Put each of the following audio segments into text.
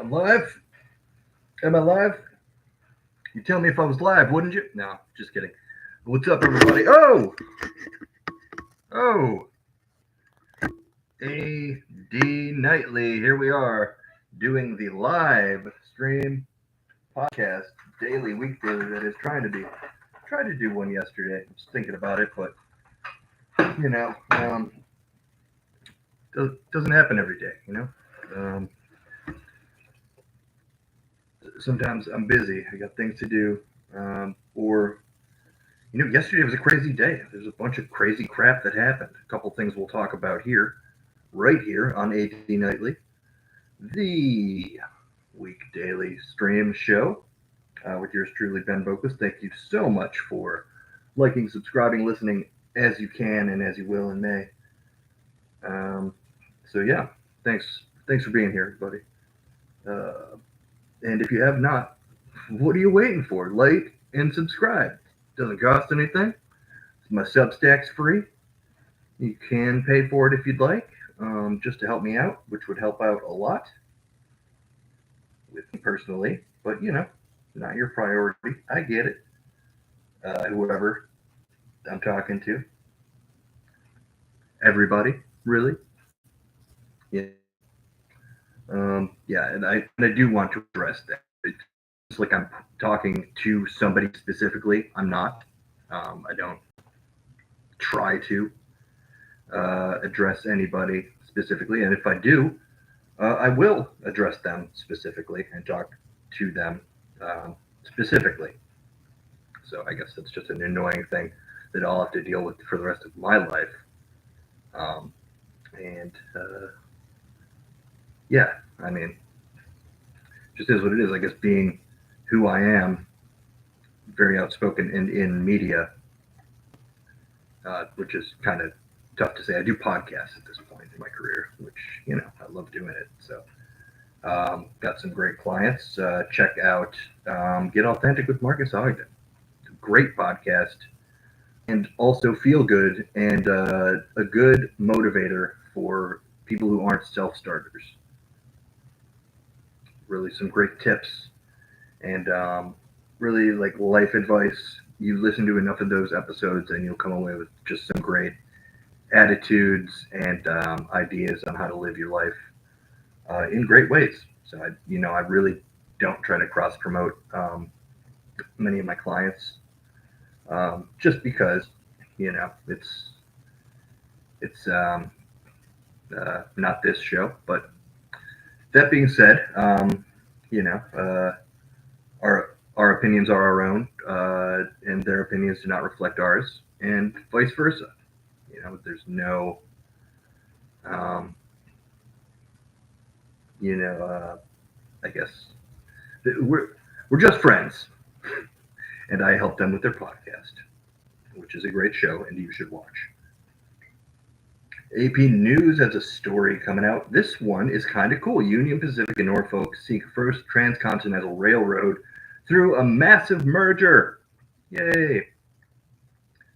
I'm live. Am I live? You tell me if I was live, wouldn't you? No, just kidding. What's up, everybody? Oh, AD Nightly. Here we are doing the live stream podcast, daily, week daily. That is tried to do one yesterday. I was thinking about it, but you know, doesn't happen every day. Um, sometimes I'm busy. I got things to do, or yesterday was a crazy day. There's a bunch of crazy crap that happened. A couple things we'll talk about here, right here on AD Nightly, the week daily stream show with yours truly, Ben Bokus. Thank you so much for liking, subscribing, listening as you can and as you will and may. Um, so yeah, thanks for being here, everybody. Uh, and if you have not, what are you waiting for? Like and subscribe. Doesn't cost anything. My Substack's free. You can pay for it if you'd like, just to help me out, which would help out a lot with me personally. But not your priority. I get it. Whoever I'm talking to, everybody, really. Yeah. Yeah, and I do want to address that. It's like I'm talking to somebody specifically. I'm not. I don't try to address anybody specifically, and if I do, I will address them specifically and talk to them specifically. So I guess that's just an annoying thing that I'll have to deal with for the rest of my life. Um, and yeah, I mean, just is what it is. I guess being who I am, very outspoken in media, which is kind of tough to say. I do podcasts at this point in my career, which I love doing it. So got some great clients. Check out Get Authentic with Marcus Ogden. Great podcast, and also feel good and a good motivator for people who aren't self starters. Really, some great tips and really like life advice. You listen to enough of those episodes, and you'll come away with just some great attitudes and ideas on how to live your life in great ways. So I really don't try to cross promote many of my clients, just because it's not this show. But that being said, our opinions are our own, and their opinions do not reflect ours, and vice versa. There's no, um, I guess we're just friends, and I help them with their podcast, which is a great show, and you should watch. AP News has a story coming out. This one is kind of cool. Union Pacific and Norfolk seek first transcontinental railroad through a massive merger. Yay!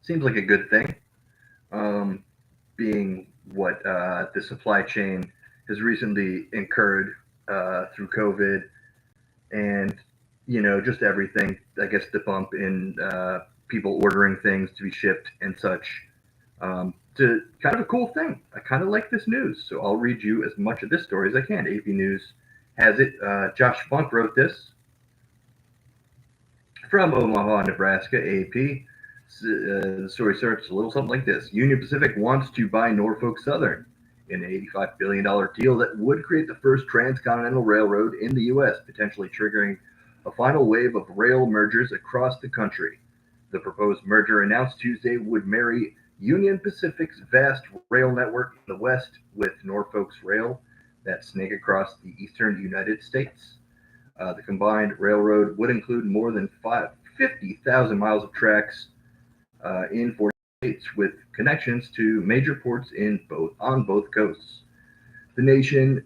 Seems like a good thing. Being what the supply chain has recently incurred through COVID, and just everything. I guess the bump in people ordering things to be shipped and such. To kind of a cool thing. I kind of like this news, so I'll read you as much of this story as I can. AP News has it. Josh Funk wrote this from Omaha, Nebraska. AP. The story starts a little something like this: Union Pacific wants to buy Norfolk Southern in an $85 billion deal that would create the first transcontinental railroad in the U.S., potentially triggering a final wave of rail mergers across the country. The proposed merger, announced Tuesday, would marry Union Pacific's vast rail network in the west with Norfolk's rail that snake across the eastern United States. The combined railroad would include more than 50,000 miles of tracks in 40 states, with connections to major ports on both coasts. The nation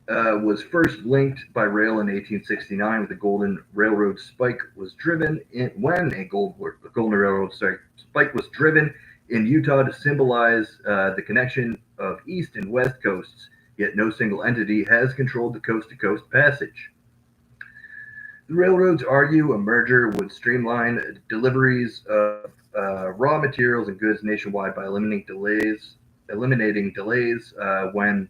was first linked by rail in 1869 with the Golden Railroad spike was driven in, when a Golden Railroad spike was driven in Utah to symbolize the connection of east and west coasts yet no single entity has controlled the coast-to-coast passage. The railroads argue a merger would streamline deliveries of raw materials and goods nationwide by eliminating delays when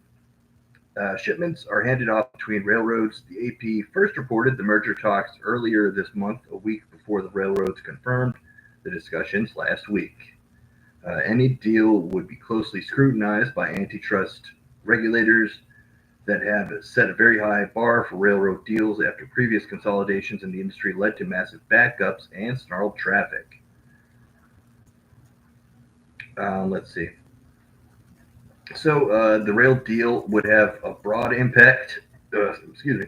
shipments are handed off between railroads. The AP first reported the merger talks earlier this month, a week before the railroads confirmed the discussions last week. Any deal would be closely scrutinized by antitrust regulators that have set a very high bar for railroad deals after previous consolidations in the industry led to massive backups and snarled traffic. Let's see. So the rail deal would have a broad impact. Excuse me.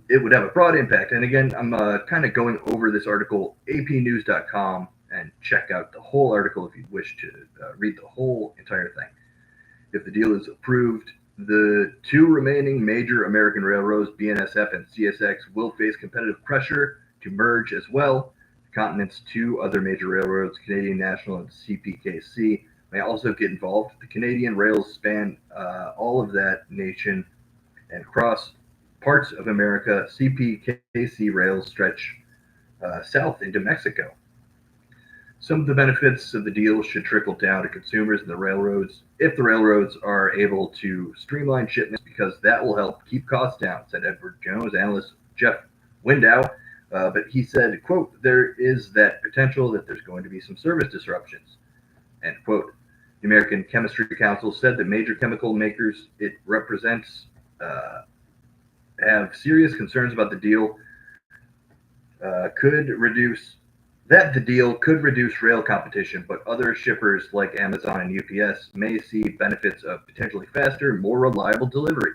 It would have a broad impact. And again, I'm kind of going over this article, apnews.com, and check out the whole article if you wish to read the whole entire thing. If the deal is approved, the two remaining major American railroads, BNSF and CSX, will face competitive pressure to merge as well. The continent's two other major railroads, Canadian National and CPKC, may also get involved. The Canadian rails span all of that nation and across parts of America. CPKC rails stretch south into Mexico. Some of the benefits of the deal should trickle down to consumers and the railroads if the railroads are able to streamline shipments because that will help keep costs down, said Edward Jones. Analyst Jeff Window. But he said, quote, there is that potential that there's going to be some service disruptions, end quote. The American Chemistry Council said that major chemical makers it represents have serious concerns about could reduce the deal could reduce rail competition, but other shippers like Amazon and UPS may see benefits of potentially faster, more reliable delivery.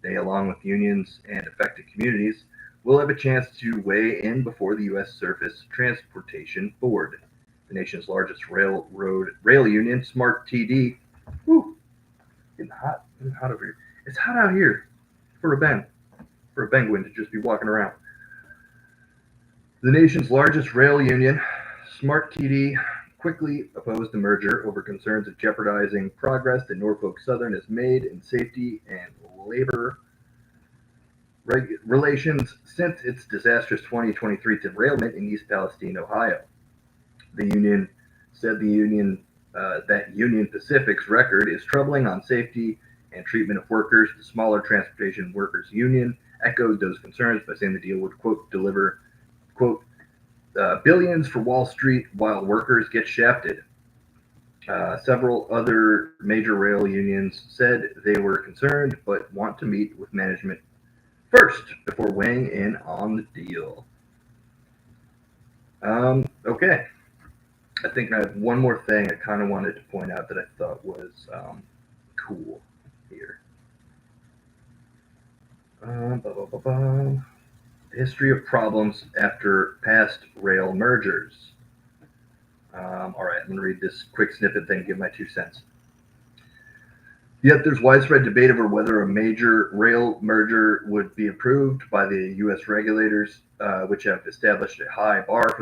They, along with unions and affected communities, will have a chance to weigh in before the U.S. Surface Transportation Board. The nation's largest rail union, Smart TD. Whew, getting hot over here. It's hot out here for a penguin to just be walking around. The nation's largest rail union, Smart TD, quickly opposed the merger over concerns of jeopardizing progress that Norfolk Southern has made in safety and labor relations since its disastrous 2023 derailment in East Palestine, Ohio. The union said that Union Pacific's record is troubling on safety and treatment of workers. The smaller Transportation Workers Union echoed those concerns by saying the deal would, quote, deliver, quote, billions for Wall Street while workers get shafted. Several other major rail unions said they were concerned but want to meet with management first before weighing in on the deal. Okay. I think I have one more thing I kind of wanted to point out that I thought was cool here. Blah, blah, blah, blah. History of problems after past rail mergers. All right, I'm going to read this quick snippet thing, give my 2 cents. Yet there's widespread debate over whether a major rail merger would be approved by the U.S. regulators, which have established a high bar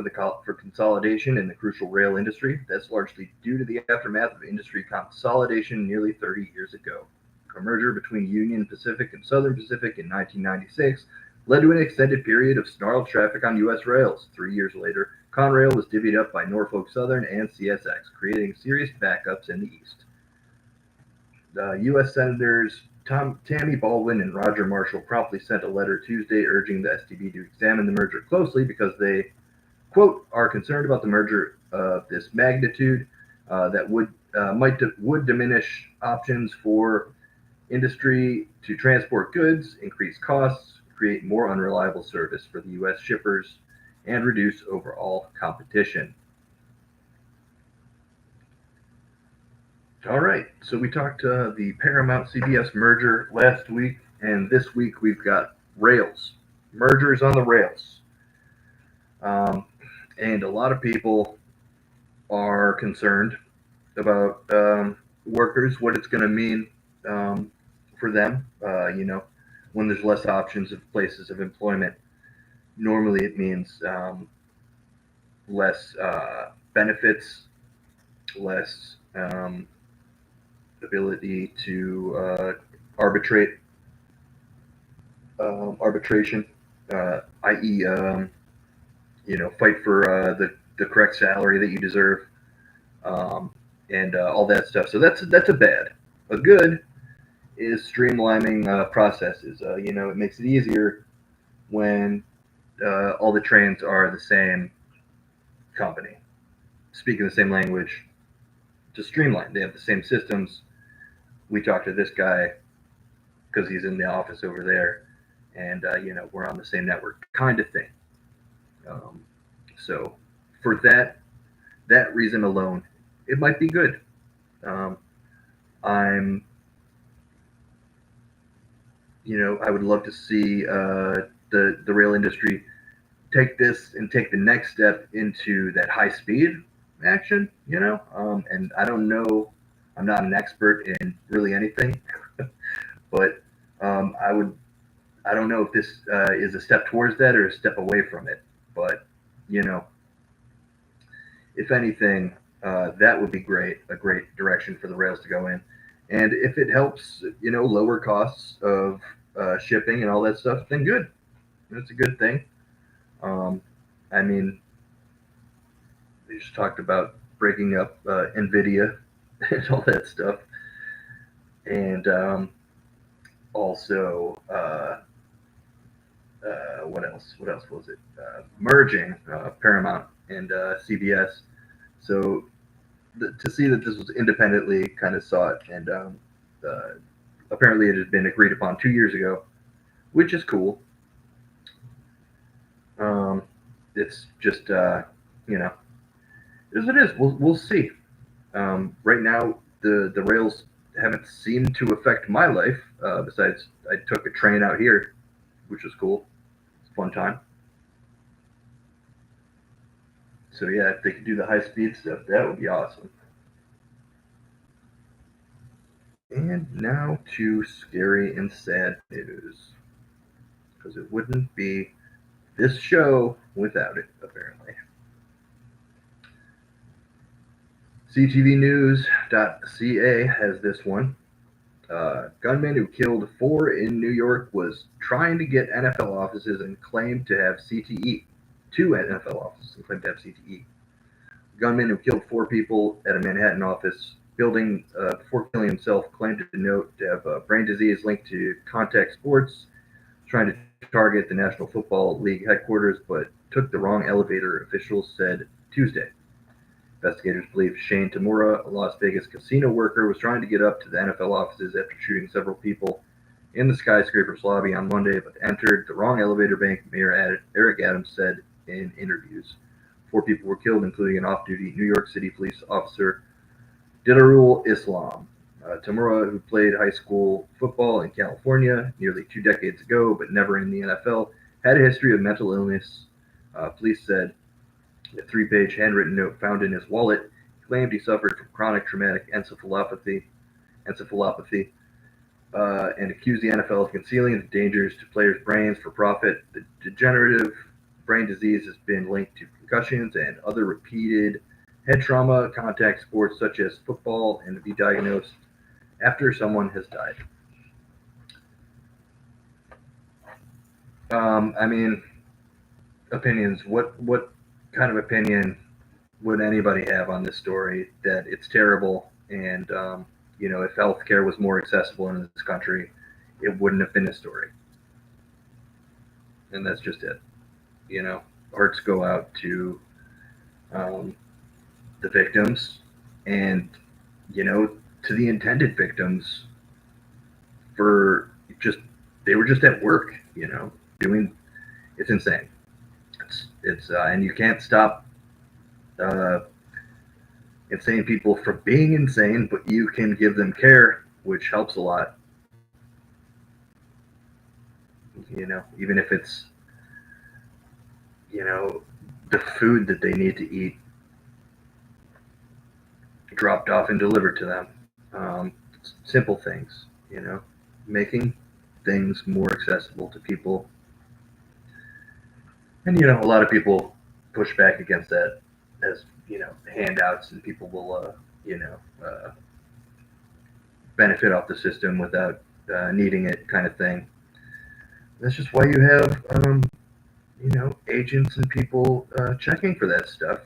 for consolidation in the crucial rail industry. That's largely due to the aftermath of industry consolidation nearly 30 years ago. A merger between Union Pacific and Southern Pacific in 1996 led to an extended period of snarled traffic on U.S. rails. 3 years later, Conrail was divvied up by Norfolk Southern and CSX, creating serious backups in the East. U.S. Senators Tammy Baldwin and Roger Marshall promptly sent a letter Tuesday urging the STB to examine the merger closely because they, quote, are concerned about the merger of this magnitude that would diminish options for industry to transport goods, increase costs, create more unreliable service for the U.S. shippers, and reduce overall competition. All right, so we talked the Paramount CBS merger last week, and this week we've got rails, mergers on the rails. And a lot of people are concerned about workers, what it's going to mean for them. When there's less options of places of employment, normally it means less benefits, less ability to arbitrate arbitration, i.e., fight for the correct salary that you deserve, um, and all that stuff. So that's a bad. A good is streamlining processes. It makes it easier when all the trains are the same company, speaking the same language, to streamline. They have the same systems. We talk to this guy because he's in the office over there, and we're on the same network, kind of thing. Um, so for that reason alone, it might be good. Um, I'm I would love to see the rail industry take this and take the next step into that high speed action. And I don't know. I'm not an expert in really anything, but I would. I don't know if this is a step towards that or a step away from it. But you know, if anything, that would be great. A great direction for the rails to go in. And if it helps, lower costs of shipping and all that stuff, then good. That's a good thing. Um, I mean, we just talked about breaking up NVIDIA and all that stuff, and also what else? What else was it? Merging Paramount and CBS. So to see that this was independently kind of sought, and uh, apparently it had been agreed upon 2 years ago, which is cool. Um, it's just you know, it is what it is. We'll see. Right now, the rails haven't seemed to affect my life. Besides, I took a train out here, which was cool. It's a fun time. So yeah, if they could do the high speed stuff, that would be awesome. And now to scary and sad news, because it wouldn't be this show without it, apparently. CTVnews.ca has this one. Gunman who killed four in New York was trying to get NFL offices and claimed to have CTE. Two NFL offices and claimed to have CTE. Gunman who killed four people at a Manhattan office building before killing himself claimed to note to have brain disease linked to contact sports, trying to target the National Football League headquarters, but took the wrong elevator, officials said Tuesday. Investigators believe Shane Tamura, a Las Vegas casino worker, was trying to get up to the NFL offices after shooting several people in the skyscraper's lobby on Monday, but entered the wrong elevator bank, Mayor Eric Adams said in interviews. Four people were killed, including an off-duty New York City police officer, Didarul Islam. Tamura, who played high school football in California nearly 2 decades ago, but never in the NFL, had a history of mental illness. Police said a three-page handwritten note found in his wallet claimed he suffered from chronic traumatic encephalopathy, and accused the NFL of concealing the dangers to players' brains for profit. The degenerative brain disease has been linked to concussions and other repeated head trauma, contact sports such as football, and to be diagnosed after someone has died. I mean, opinions. What kind of opinion would anybody have on this story? That it's terrible, and if healthcare was more accessible in this country, it wouldn't have been a story. And that's just it. Hearts go out to um, the victims, and to the intended victims for just they were just at work, doing. It's insane. It's and you can't stop uh, insane people from being insane, but you can give them care, which helps a lot. Even if it's the food that they need to eat dropped off and delivered to them. Simple things, making things more accessible to people. And a lot of people push back against that as handouts, and people will benefit off the system without needing it kind of thing. That's just why you have, agents and people checking for that stuff.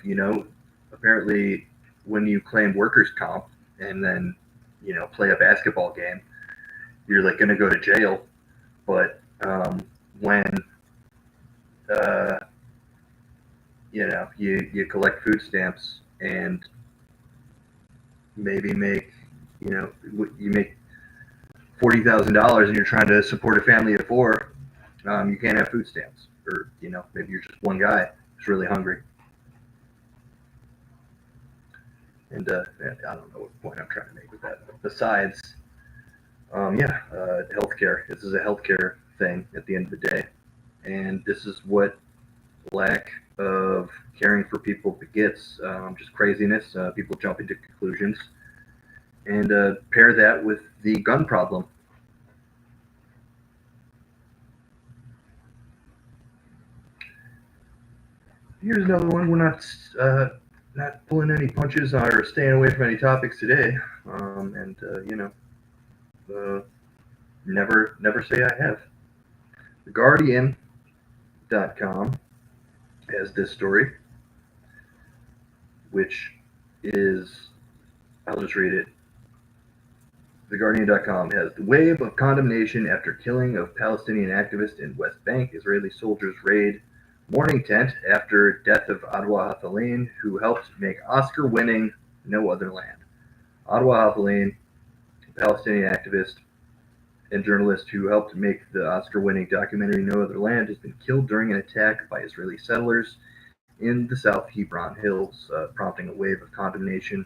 Apparently, when you claim workers' comp and then, play a basketball game, you're like going to go to jail. But when uh, you collect food stamps and maybe make, you make $40,000 and you're trying to support a family of four, you can't have food stamps, or maybe you're just one guy who's really hungry. And I don't know what point I'm trying to make with that. Besides, healthcare. This is a healthcare thing at the end of the day, and this is what lack of caring for people begets. Just craziness. People jumping to conclusions, and pair that with the gun problem. Here's another one. We're not pulling any punches or staying away from any topics today. And never say I have. TheGuardian.com has this story, which is, I'll just read it. TheGuardian.com has the wave of condemnation after killing of Palestinian activist in West Bank. Israeli soldiers raid mourning tent after death of Adwa Hathaleen, who helped make Oscar-winning No Other Land. Adwa Hathaleen, a Palestinian activist and journalist who helped make the Oscar-winning documentary No Other Land, has been killed during an attack by Israeli settlers in the South Hebron Hills, prompting a wave of condemnation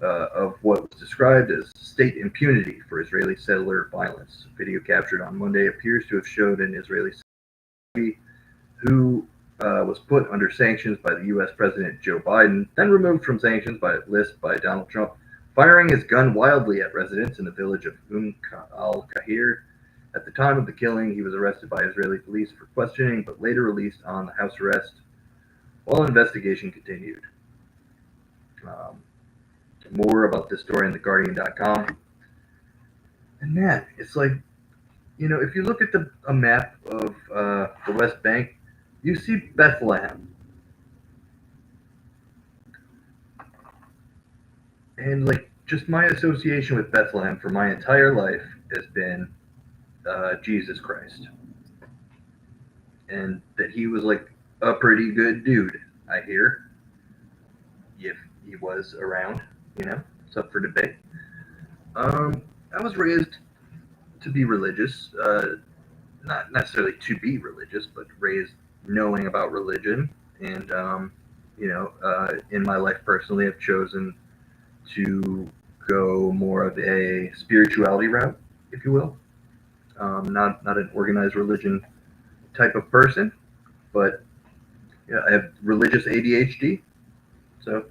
of what was described as state impunity for Israeli settler violence. A video captured on Monday appears to have showed an Israeli settler who was put under sanctions by the U.S. President Joe Biden, then removed from sanctions list by Donald Trump, firing his gun wildly at residents in the village of al-Kahir. At the time of the killing, he was arrested by Israeli police for questioning, but later released on house arrest while investigation continued. More about this story on TheGuardian.com. And man, it's like, if you look at a map of the West Bank, you see Bethlehem. And like, just my association with Bethlehem for my entire life has been Jesus Christ. And that he was like a pretty good dude, I hear. If he was around, it's up for debate. I was raised to be religious, not necessarily to be religious, but raised knowing about religion. And, in my life personally, I've chosen to go more of a spirituality route, if you will. Not an organized religion type of person, but I have religious ADHD. So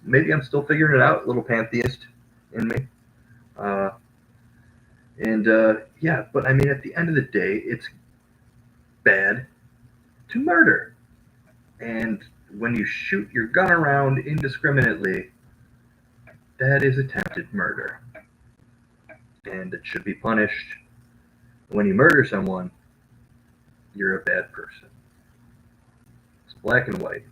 maybe I'm still figuring it out. A little pantheist in me. But I mean, at the end of the day, it's bad to murder. And when you shoot your gun around indiscriminately, that is attempted murder. And it should be punished. When you murder someone, you're a bad person. It's black and white.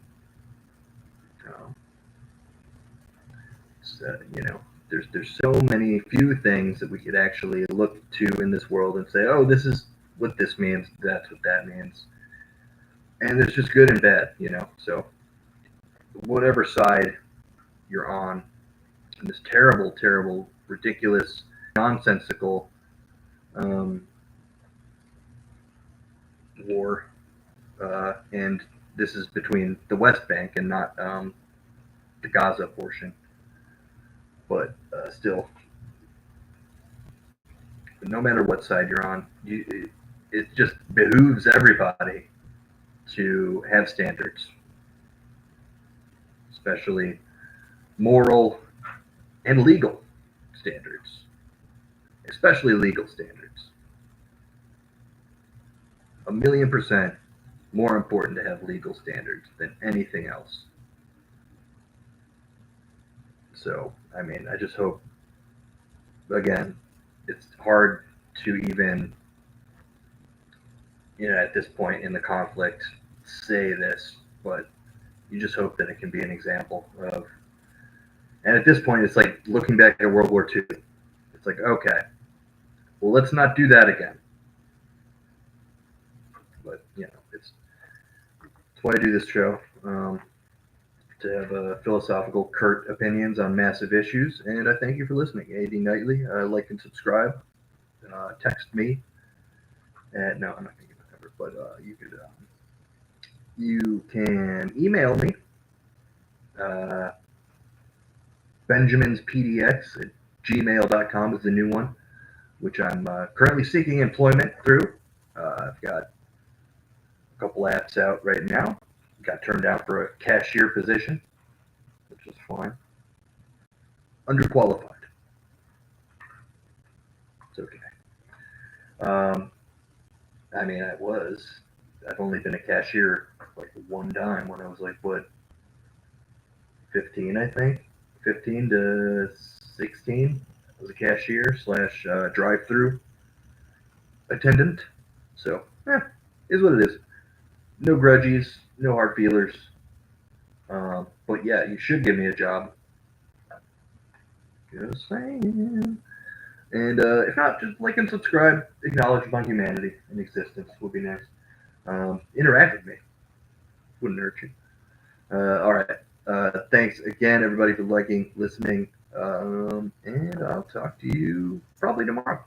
There's so many few things that we could actually look to in this world and say, oh, this is what this means, that's what that means. And there's just good and bad, So whatever side you're on in this terrible, terrible, ridiculous, nonsensical war, and this is between the West Bank and not the Gaza portion. But still, no matter what side you're on, it just behooves everybody to have standards, especially moral and legal standards, especially legal standards. 1,000,000% more important to have legal standards than anything else. So, I mean, I just hope, again, it's hard to even, at this point in the conflict, say this, but you just hope that it can be an example of. And at this point, it's like looking back at World War II. It's like, okay, well, let's not do that again. But it's why I do this show, to have philosophical, curt opinions on massive issues. And I thank you for listening. AD Nightly, like and subscribe. Text me at no, I'm not gonna give my number, but you can email me. BenjaminsPDX at gmail.com is the new one, which I'm currently seeking employment through. I've got a couple apps out right now. Got turned down for a cashier position, which is fine. Underqualified. It's okay. I mean, I've only been a cashier like one time when I was like, what, 15, I think? 15 to 16. I was a cashier slash drive-through attendant. So, is what it is. No grudges, no hard feelers. But yeah, you should give me a job. Just saying. And if not, just like and subscribe. Acknowledge my humanity and existence would be nice. Interact with me. Wouldn't hurt you. All right. Thanks again, everybody, for liking, listening. And I'll talk to you probably tomorrow.